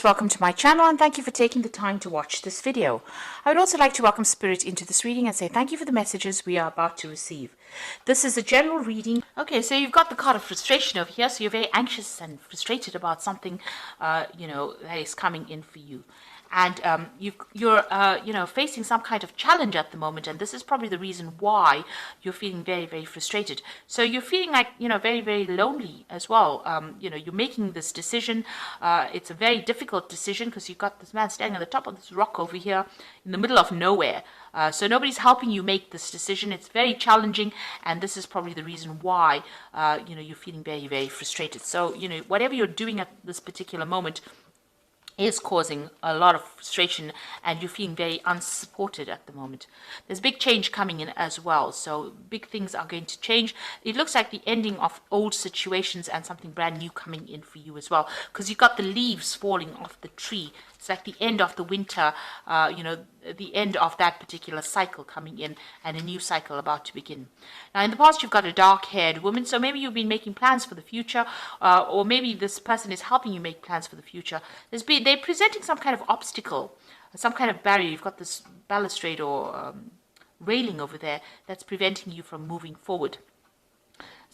Welcome to my channel and thank you for taking the time to watch this video. I would also like to welcome Spirit into this reading and say thank you for the messages we are about to receive. This is a general reading. Okay, so you've got the card of frustration over here, so you're very anxious and frustrated about something, that is coming in for you. And you're facing some kind of challenge at the moment, and this is probably the reason why you're feeling very, very frustrated. So you're feeling like, very, very lonely as well. You're making this decision. It's a very difficult decision because you've got this man standing on the top of this rock over here in the middle of nowhere. So nobody's helping you make this decision. It's very challenging, and this is probably the reason why, you're feeling very, very frustrated. So, whatever you're doing at this particular moment is causing a lot of frustration, and you're feeling very unsupported at the moment. There's big change coming in as well, so big things are going to change. It looks like the ending of old situations and something brand new coming in for you as well, because you've got the leaves falling off the tree. It's like the end of the winter, the end of that particular cycle coming in, and a new cycle about to begin. Now, in the past, you've got a dark-haired woman, so maybe you've been making plans for the future, or maybe this person is helping you make plans for the future. They're presenting some kind of obstacle, some kind of barrier. You've got this balustrade or railing over there that's preventing you from moving forward.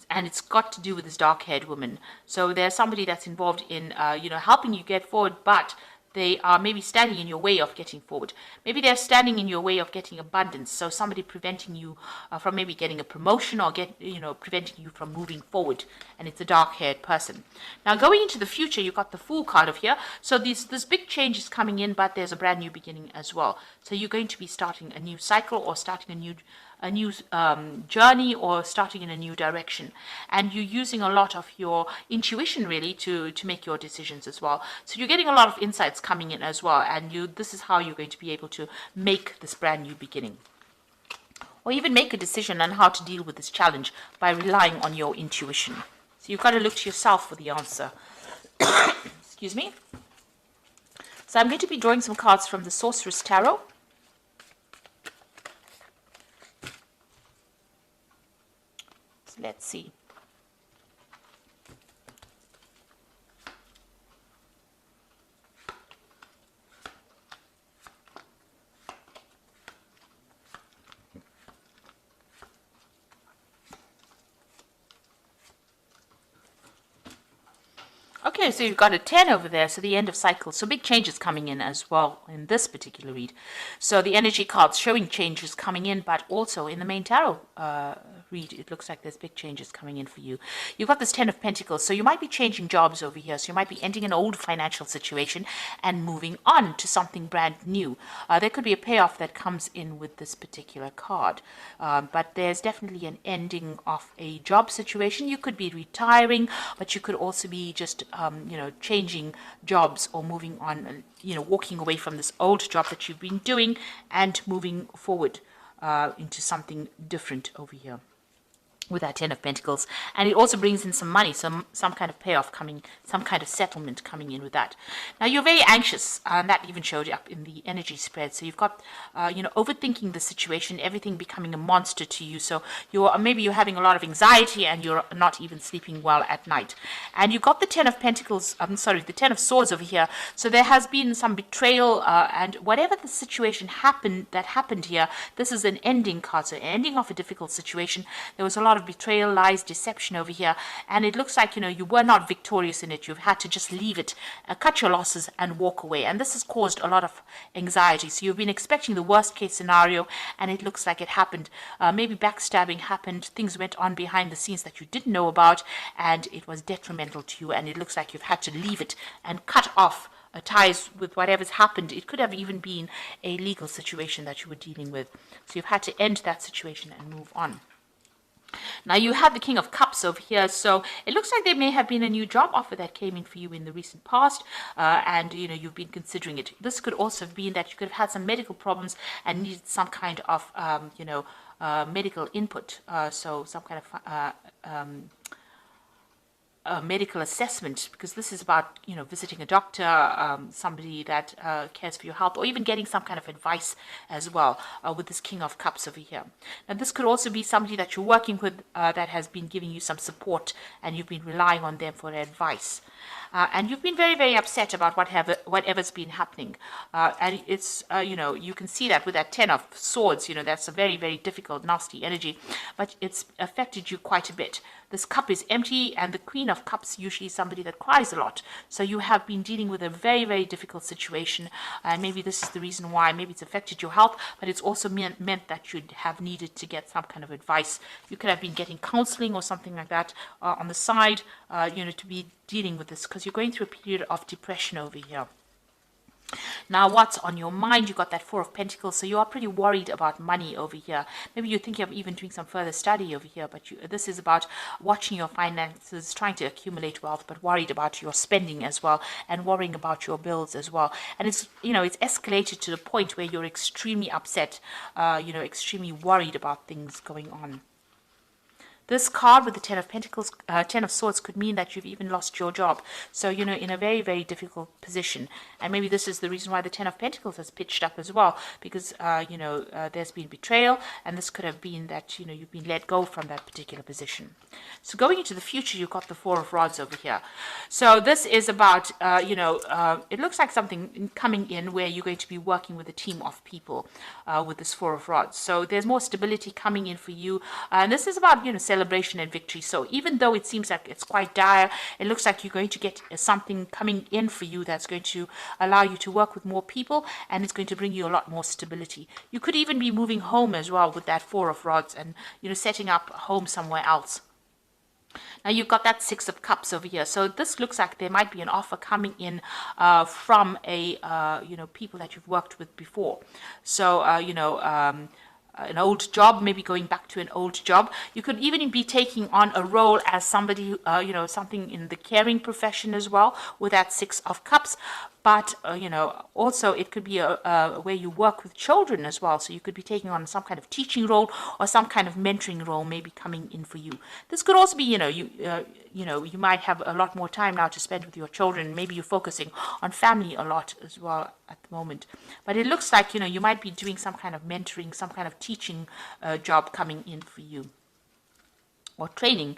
And it's got to do with this dark-haired woman. So there's somebody that's involved in, helping you get forward, but they are maybe standing in your way of getting forward. Maybe they're standing in your way of getting abundance. So somebody preventing you from maybe getting a promotion or preventing you from moving forward. And it's a dark-haired person. Now, going into the future, you've got the Fool card over here. So this big change is coming in, but there's a brand new beginning as well. So you're going to be starting a new cycle or starting a new journey or starting in a new direction, and you're using a lot of your intuition really to make your decisions as well. So you're getting a lot of insights coming in as well, and this is how you're going to be able to make this brand new beginning, or even make a decision on how to deal with this challenge by relying on your intuition. So you've got to look to yourself for the answer. Excuse me. So I'm going to be drawing some cards from the Sorceress Tarot. Let's see. Okay, so you've got a 10 over there, so the end of cycle. So big changes coming in as well in this particular read. So the energy cards showing changes coming in, but also in the main tarot read, it looks like there's big changes coming in for you. You've got this 10 of Pentacles, so you might be changing jobs over here. So you might be ending an old financial situation and moving on to something brand new. There could be a payoff that comes in with this particular card, but there's definitely an ending of a job situation. You could be retiring, but you could also be just changing jobs or moving on, walking away from this old job that you've been doing and moving forward into something different over here with that 10 of Pentacles. And it also brings in some money, some kind of payoff coming, some kind of settlement coming in with that. Now, you're very anxious, and that even showed up in the energy spread. So you've got, overthinking the situation, everything becoming a monster to you. So maybe you're having a lot of anxiety and you're not even sleeping well at night. And you've got the 10 of Pentacles, the 10 of Swords over here. So there has been some betrayal, and whatever the situation that happened here, this is an ending card. So ending of a difficult situation. There was a lot of betrayal, lies, deception over here, and it looks like you were not victorious in it. You've had to just leave it, cut your losses and walk away, and this has caused a lot of anxiety. So you've been expecting the worst case scenario, and it looks like it happened. Maybe backstabbing happened, things went on behind the scenes that you didn't know about, and it was detrimental to you, and it looks like you've had to leave it and cut off ties with whatever's happened. It could have even been a legal situation that you were dealing with, so you've had to end that situation and move on. Now, you have the King of Cups over here, so it looks like there may have been a new job offer that came in for you in the recent past, and you've been considering it. This could also have been that you could have had some medical problems and needed some kind of medical input, so some kind of a medical assessment, because this is about, visiting a doctor, somebody that cares for your health, or even getting some kind of advice as well, with this King of Cups over here. Now, this could also be somebody that you're working with that has been giving you some support, and you've been relying on them for advice. And you've been very, very upset about whatever's been happening. And it's, you can see that with that 10 of Swords, that's a very, very difficult, nasty energy, but it's affected you quite a bit. This cup is empty, and the Queen of Cups usually is somebody that cries a lot. So you have been dealing with a very, very difficult situation. And maybe this is the reason why. Maybe it's affected your health, but it's also meant that you'd have needed to get some kind of advice. You could have been getting counseling or something like that on the side, to be dealing with this, because you're going through a period of depression over here. Now, what's on your mind? You got that Four of Pentacles, so you are pretty worried about money over here. Maybe you're thinking of even doing some further study over here, but this is about watching your finances, trying to accumulate wealth, but worried about your spending as well, and worrying about your bills as well. And it's, it's escalated to the point where you're extremely upset, extremely worried about things going on. This card with the 10 of Pentacles, 10 of Swords could mean that you've even lost your job. So, in a very, very difficult position. And maybe this is the reason why the 10 of Pentacles has pitched up as well. Because, there's been betrayal. And this could have been that, you've been let go from that particular position. So going into the future, you've got the Four of Rods over here. So this is about, it looks like something coming in where you're going to be working with a team of people with this Four of Rods. So there's more stability coming in for you. And this is about, celebration and victory. So even though it seems like it's quite dire, it looks like you're going to get something coming in for you that's going to allow you to work with more people, and it's going to bring you a lot more stability. You could even be moving home as well with that Four of Rods, and setting up home somewhere else. Now you've got that Six of Cups over here. So this looks like there might be an offer coming in from a people that you've worked with before. So an old job, maybe going back to an old job. You could even be taking on a role as somebody, something in the caring profession as well, with that Six of Cups. But, also it could be where you work with children as well. So you could be taking on some kind of teaching role or some kind of mentoring role maybe coming in for you. This could also be, you might have a lot more time now to spend with your children. Maybe you're focusing on family a lot as well at the moment. But it looks like, you might be doing some kind of mentoring, some kind of teaching job coming in for you. Or training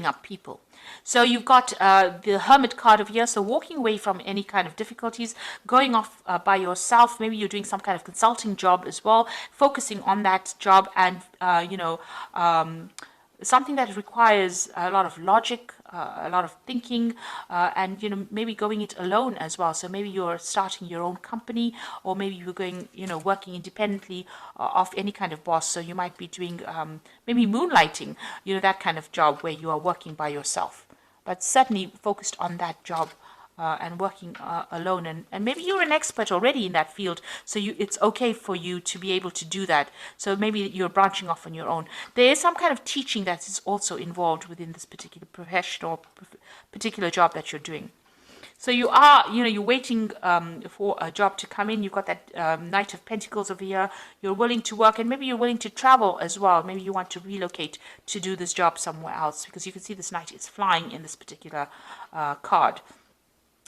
up people. So you've got the Hermit card over here. So walking away from any kind of difficulties, going off by yourself. Maybe you're doing some kind of consulting job as well, focusing on that job, and something that requires a lot of logic, a lot of thinking, and maybe going it alone as well. So maybe you're starting your own company, or maybe you're going, working independently of any kind of boss. So you might be doing maybe moonlighting, that kind of job where you are working by yourself, but certainly focused on that job. And working alone, and maybe you're an expert already in that field, so it's okay for you to be able to do that. So maybe you're branching off on your own. There is some kind of teaching that is also involved within this particular profession or particular job that you're doing. So you are, you're waiting for a job to come in. You've got that Knight of Pentacles over here. You're willing to work, and maybe you're willing to travel as well. Maybe you want to relocate to do this job somewhere else, because you can see this Knight is flying in this particular card.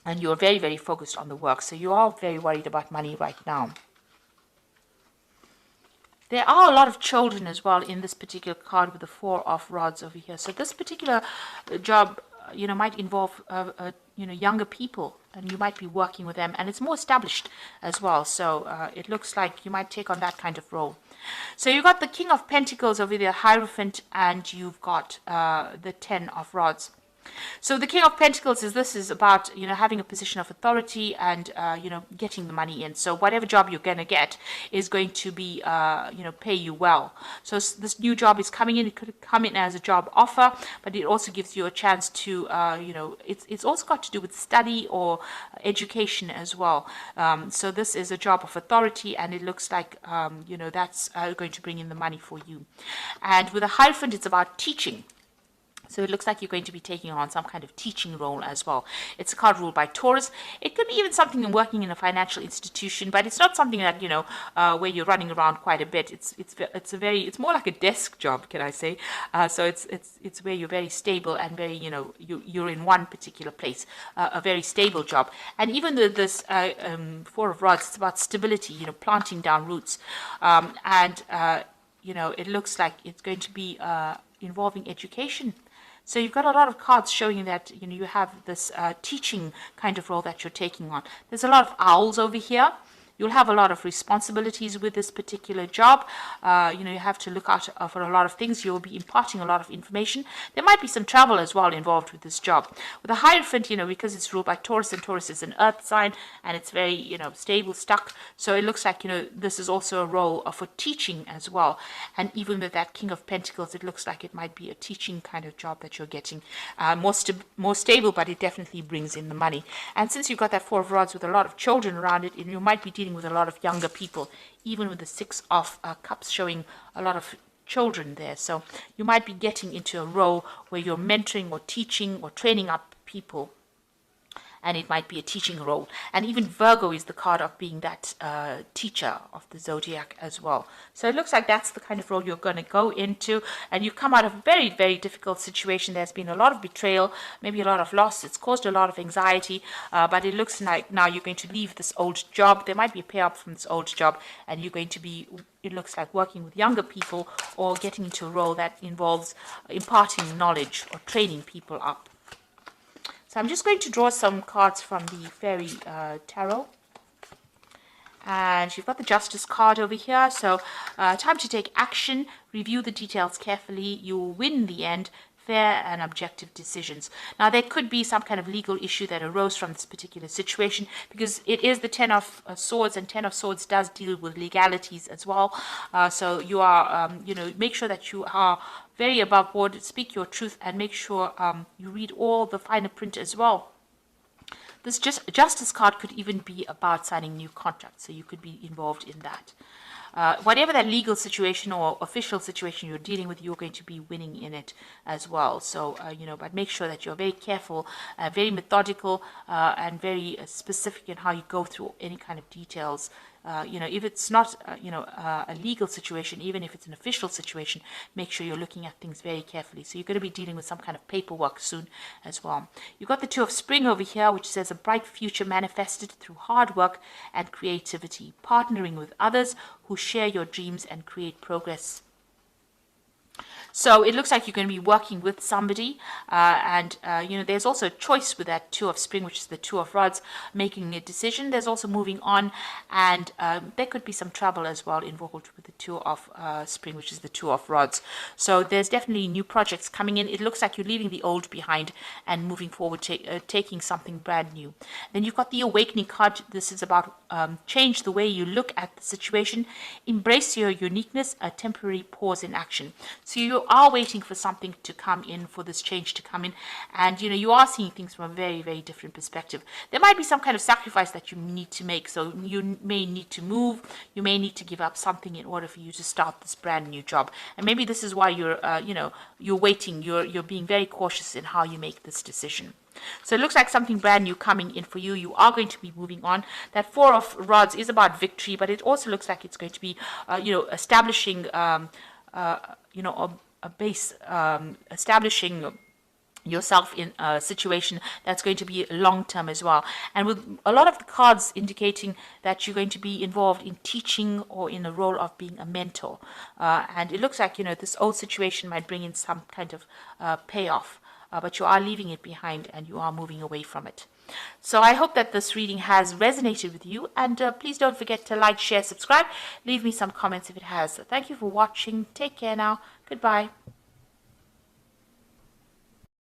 And you're very, very focused on the work. So you are very worried about money right now. There are a lot of children as well in this particular card with the Four of Rods over here. So this particular job, might involve, younger people. And you might be working with them. And it's more established as well. So it looks like you might take on that kind of role. So you've got the King of Pentacles over there, Hierophant. And you've got the 10 of Rods. So the King of Pentacles this is about, having a position of authority and, getting the money in. So whatever job you're going to get is going to be, pay you well. So this new job is coming in. It could come in as a job offer, but it also gives you a chance to, it's also got to do with study or education as well. So this is a job of authority, and it looks like, that's going to bring in the money for you. And with a Hierophant, it's about teaching. So it looks like you're going to be taking on some kind of teaching role as well. It's a card ruled by Taurus. It could be even something in working in a financial institution, but it's not something that, where you're running around quite a bit. It's more like a desk job, can I say? So it's where you're very stable and very, you're in one particular place, a very stable job. And even though this Four of Rods, it's about stability, planting down roots, it looks like it's going to be involving education. So you've got a lot of cards showing that you have this teaching kind of role that you're taking on. There's a lot of owls over here. You'll have a lot of responsibilities with this particular job. You have to look out for a lot of things. You'll be imparting a lot of information. There might be some travel as well involved with this job. With the Hierophant, because it's ruled by Taurus, and Taurus is an earth sign, and it's very, stable, stuck. So it looks like, this is also a role for teaching as well. And even with that King of Pentacles, it looks like it might be a teaching kind of job that you're getting. More stable, but it definitely brings in the money. And since you've got that Four of Rods with a lot of children around it, you might be dealing with a lot of younger people, even with the Six of Cups showing a lot of children there. So you might be getting into a role where you're mentoring or teaching or training up people, and it might be a teaching role. And even Virgo is the card of being that teacher of the zodiac as well. So it looks like that's the kind of role you're going to go into, and you've come out of a very, very difficult situation. There's been a lot of betrayal, maybe a lot of loss. It's caused a lot of anxiety, but it looks like now you're going to leave this old job. There might be a payout from this old job, and you're going to be, it looks like, working with younger people or getting into a role that involves imparting knowledge or training people up. So I'm just going to draw some cards from the Fairy Tarot. And you've got the Justice card over here. So time to take action, review the details carefully. You will win in the end. Fair and objective decisions. Now, there could be some kind of legal issue that arose from this particular situation, because it is the Ten of Swords, and Ten of Swords does deal with legalities as well. So you are, make sure that you are very above board, speak your truth, and make sure you read all the finer print as well. This Justice card could even be about signing new contracts, so you could be involved in that. Whatever that legal situation or official situation you're dealing with, you're going to be winning in it as well. So, but make sure that you're very careful, very methodical, and very specific in how you go through any kind of details. If it's not, a legal situation, even if it's an official situation, make sure you're looking at things very carefully. So you're going to be dealing with some kind of paperwork soon as well. You've got the Two of Spring over here, which says a bright future manifested through hard work and creativity, partnering with others who share your dreams and create progress. So it looks like you're going to be working with somebody, and there's also a choice with that Two of Spring, which is the Two of Rods, making a decision. There's also moving on, and there could be some trouble as well involved with the Two of Spring, which is the Two of Rods. So there's definitely new projects coming in. It looks like you're leaving the old behind and moving forward, taking something brand new. Then you've got the Awakening card. This is about change the way you look at the situation, embrace your uniqueness, a temporary pause in action. So you are waiting for something to come in, for this change to come in, and you are seeing things from a very, very different perspective. There might be some kind of sacrifice that you need to make, so you may need to move, you may need to give up something in order for you to start this brand new job. And maybe this is why you're you're waiting, you're being very cautious in how you make this decision. So it looks like something brand new coming in for you. You are going to be moving on. That Four of Rods is about victory, but it also looks like it's going to be, establishing, a base, establishing yourself in a situation that's going to be long-term as well. And with a lot of the cards indicating that you're going to be involved in teaching or in a role of being a mentor. And it looks like, this old situation might bring in some kind of payoff. But you are leaving it behind and you are moving away from it. So I hope that this reading has resonated with you, and please don't forget to like, share, subscribe, leave me some comments if it has. Thank you for watching. Take care now. Goodbye.